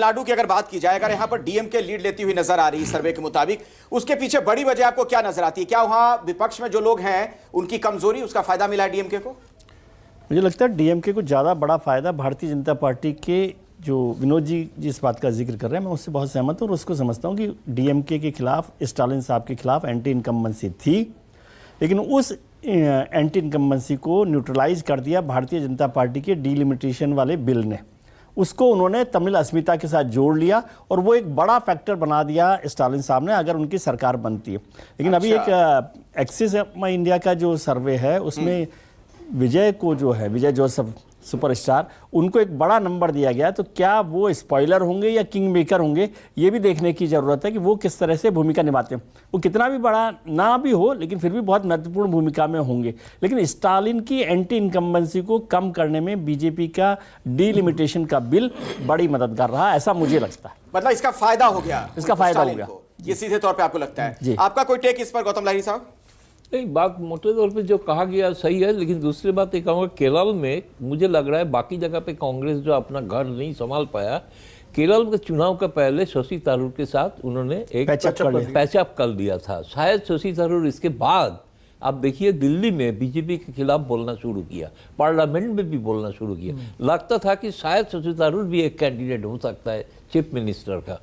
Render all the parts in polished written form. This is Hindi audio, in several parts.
तमिलनाडु की अगर बात की जाए, अगर यहां पर डीएमके लीड लेती हुई नजर आ रही है सर्वे के मुताबिक, उसके पीछे बड़ी वजह आपको क्या नजर आती है? क्या वहां विपक्ष में जो लोग हैं उनकी कमजोरी, उसका फायदा मिला है डीएमके को? मुझे लगता है डीएमके को ज़्यादा बड़ा फायदा भारतीय जनता पार्टी के जो विनोद जी जिस बात का जिक्र कर रहे हैं, मैं उससे बहुत सहमत हूँ और उसको समझता हूँ कि डीएमके के खिलाफ, स्टालिन साहब के खिलाफ एंटी इनकम्बेंसी थी, लेकिन उस एंटी इनकम्बेंसी को न्यूट्रलाइज कर दिया भारतीय जनता पार्टी के डीलिमिटेशन वाले बिल ने। उसको उन्होंने तमिल अस्मिता के साथ जोड़ लिया और वो एक बड़ा फैक्टर बना दिया स्टालिन साहब ने, अगर उनकी सरकार बनती है। लेकिन अभी एक एक्सिस इंडिया का जो सर्वे है उसमें विजय को जो है, विजय जोसेफ सुपरस्टार, उनको एक बड़ा नंबर दिया गया। तो क्या वो स्पॉइलर होंगे या किंग मेकर होंगे, ये भी देखने की ज़रूरत है कि वो किस तरह से भूमिका निभाते हैं। वो कितना भी बड़ा ना भी हो लेकिन फिर भी बहुत महत्वपूर्ण भूमिका में होंगे। लेकिन स्टालिन की एंटी इनकम्बेंसी को कम करने में बीजेपी का डीलिमिटेशन का बिल बड़ी मददगार रहा, ऐसा मुझे लगता है। मतलब इसका फायदा हो गया, इसका फायदा हो गया, ये सीधे तौर पे आपको लगता है। जी। आपका कोई टेक इस पर गौतम लाहिड़ी साहब? नहीं, बात मोटे तौर पे जो कहा गया सही है, लेकिन दूसरी बात ये कहूँगा, केरल में मुझे लग रहा है बाकी जगह पे कांग्रेस जो अपना घर नहीं संभाल पाया, केरल के चुनाव के पहले शशि थरूर के साथ उन्होंने एक पैचअप कर लिया था। शायद शशि थरूर इसके बाद आप देखिए दिल्ली में बीजेपी के खिलाफ बोलना शुरू किया, पार्लियामेंट में भी बोलना शुरू किया। लगता था कि शायद शशि थरूर भी एक कैंडिडेट हो सकता है चीफ मिनिस्टर का।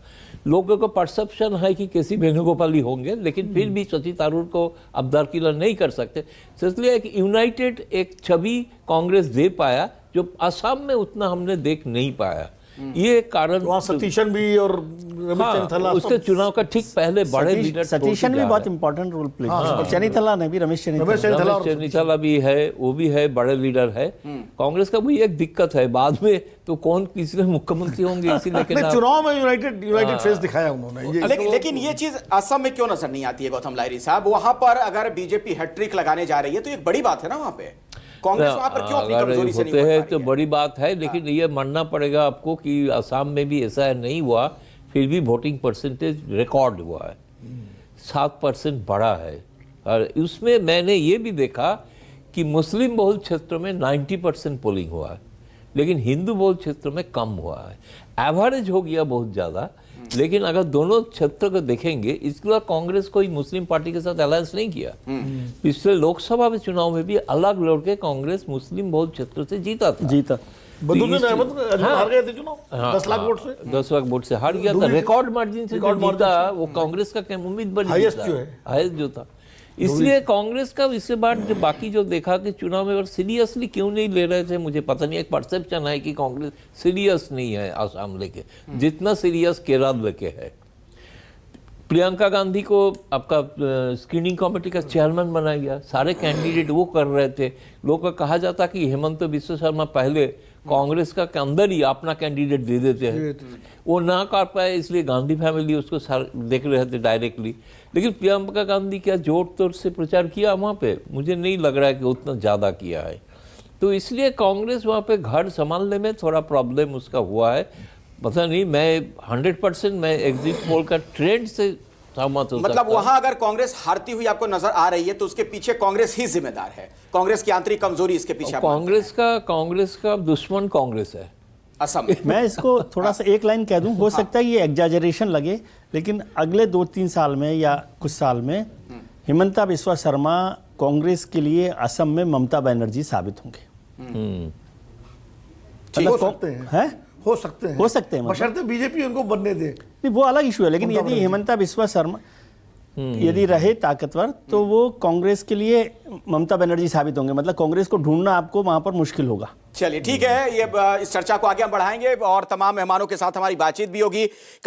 लोगों का परसेप्शन है कि केसी वेणुगोपाल ही होंगे, लेकिन फिर भी शशि थरूर को अब दरकिनार नहीं कर सकते। इसलिए एक यूनाइटेड एक छवि कांग्रेस दे पाया जो असम में उतना हमने देख नहीं पाया। ये कारण वहाँ सतीशन भी और रमेश चन्नीथला, उसके चुनाव का ठीक पहले बड़े लीडर सतीशन भी बहुत इंपॉर्टेंट रोल प्ले किया। चन्नीथला ने भी, रमेश चन्नीथला भी है, वो भी है, बड़े लीडर है। कांग्रेस का वही एक दिक्कत है, बाद में तो कौन किसी मुख्यमंत्री होंगे इसीलिए चुनाव में यूनाइटेड फेस दिखाया उन्होंने। लेकिन ये चीज असम में क्यों नजर नहीं आती है गौतम लाहिड़ी साहब? वहां पर अगर बीजेपी हैट्रिक लगाने जा रही है तो एक बड़ी बात है ना, वहां पे कांग्रेस वहां पर क्यों अपनी कमजोरी से नहीं होते हैं तो बड़ी बात है। लेकिन ये मानना पड़ेगा आपको कि असम में भी ऐसा नहीं हुआ, फिर भी वोटिंग परसेंटेज रिकॉर्ड हुआ है, 7% बढ़ा है। और उसमें मैंने ये भी देखा कि मुस्लिम बहुल क्षेत्रों में 90% पोलिंग हुआ है, लेकिन हिंदू बहुल क्षेत्रों में कम हुआ है। एवरेज हो गया बहुत ज़्यादा, लेकिन अगर दोनों क्षेत्र को देखेंगे, इसके बाद कांग्रेस कोई मुस्लिम पार्टी के साथ अलायंस नहीं किया। पिछले लोकसभा में चुनाव में भी अलग लड़ के कांग्रेस मुस्लिम बहुल क्षेत्र से जीता था। हार गए थे चुनाव 10 लाख वोट से, 10 लाख वोट से हार गया था। रिकॉर्ड मार्जिन से जीता, वो कांग्रेस का उम्मीद बनी, हाईएस्ट जो था। इसलिए कांग्रेस का इसके बाद जो बाकी जो देखा कि चुनाव में सीरियसली क्यों नहीं ले रहे थे, मुझे पता नहीं। एक परसेप्शन है कि कांग्रेस सीरियस नहीं है आसाम लेके, जितना सीरियस केरल लेके है। प्रियंका गांधी को आपका स्क्रीनिंग कमेटी का चेयरमैन बनाया गया, सारे कैंडिडेट वो कर रहे थे। लोग का कहा जाता कि हेमंत बिस्वा शर्मा पहले कांग्रेस का अंदर ही अपना कैंडिडेट दे देते हैं, वो ना कर पाए, इसलिए गांधी फैमिली उसको देख रहे थे डायरेक्टली। लेकिन प्रियंका गांधी क्या जोर तोड़ से प्रचार किया वहाँ पे? मुझे नहीं लग रहा है कि उतना ज़्यादा किया है। तो इसलिए कांग्रेस वहाँ पे घर संभालने में थोड़ा प्रॉब्लम उसका हुआ है। पता नहीं, मैं 100% मैं एग्जिट पोल का ट्रेंड से सहमत हूँ। मतलब वहां अगर कांग्रेस हारती हुई आपको नजर आ रही है तो उसके पीछे कांग्रेस ही जिम्मेदार है, कांग्रेस की आंतरिक कमजोरी इसके पीछे? कांग्रेस का दुश्मन कांग्रेस है असम। मैं इसको थोड़ा सा एक लाइन कह दूं, हो सकता है ये एग्जैजरेशन लगे, लेकिन अगले 2-3 साल में या कुछ साल में हेमंता बिस्वा शर्मा कांग्रेस के लिए असम में ममता बनर्जी साबित होंगे। हो सकते हैं बशर्ते बीजेपी उनको बनने दे। नहीं, वो अलग इशू है। लेकिन यदि हेमंता बिस्वा शर्मा यदि रहे ताकतवर तो वो कांग्रेस के लिए ममता बनर्जी साबित होंगे। मतलब कांग्रेस को ढूंढना आपको वहां पर मुश्किल होगा। चलिए ठीक है, ये इस चर्चा को आगे हम बढ़ाएंगे और तमाम मेहमानों के साथ हमारी बातचीत भी होगी।